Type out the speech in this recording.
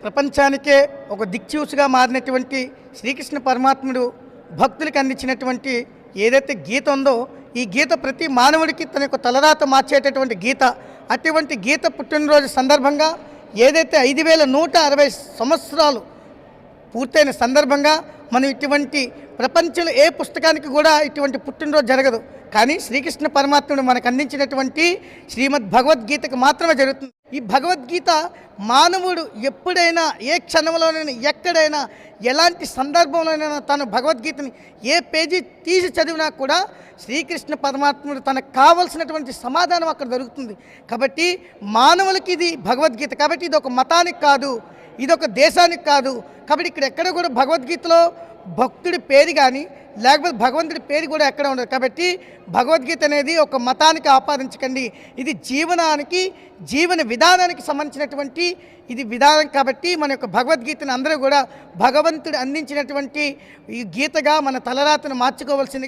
ప్రపంచానికే ఒక దిక్చూసుగా మారినటువంటి శ్రీకృష్ణ పరమాత్ముడు భక్తులకు అందించినటువంటి ఏదైతే గీత ఉందో ఈ గీత ప్రతి మానవుడికి తన యొక్క తలరాత మార్చేటటువంటి గీత. అటువంటి గీత పుట్టినరోజు సందర్భంగా ఏదైతే 5160 సంవత్సరాలు పూర్తయిన సందర్భంగా మనం ఇటువంటి ప్రపంచంలో ఏ పుస్తకానికి కూడా ఇటువంటి పుట్టినరోజు జరగదు. కానీ శ్రీకృష్ణ పరమాత్ముడు మనకు అందించినటువంటి శ్రీమద్ భగవద్గీతకు మాత్రమే జరుగుతుంది. ఈ భగవద్గీత మానవుడు ఎప్పుడైనా ఏ క్షణంలోనైనా ఎక్కడైనా ఎలాంటి సందర్భంలోనైనా తను భగవద్గీతని ఏ పేజీ తీసి చదివినా కూడా శ్రీకృష్ణ పరమాత్ముడు తనకు కావలసినటువంటి సమాధానం అక్కడ దొరుకుతుంది. కాబట్టి మానవులకి ఇది భగవద్గీత. కాబట్టి ఇది ఒక మతానికి కాదు, ఇది ఒక దేశానికి కాదు. కాబట్టి ఇక్కడ ఎక్కడ కూడా భగవద్గీతలో భక్తుడి పేరు కానీ లేకపోతే భగవంతుడి పేరు కూడా ఎక్కడ ఉండదు. కాబట్టి భగవద్గీత అనేది ఒక మతానికి ఆపాదించకండి. ఇది జీవనానికి జీవన విధానానికి సంబంధించినటువంటి ఇది విధానం. కాబట్టి మన యొక్క భగవద్గీతను అందరూ కూడా భగవంతుడు అందించినటువంటి ఈ గీతగా మన తలరాతను మార్చుకోవాల్సిందిగా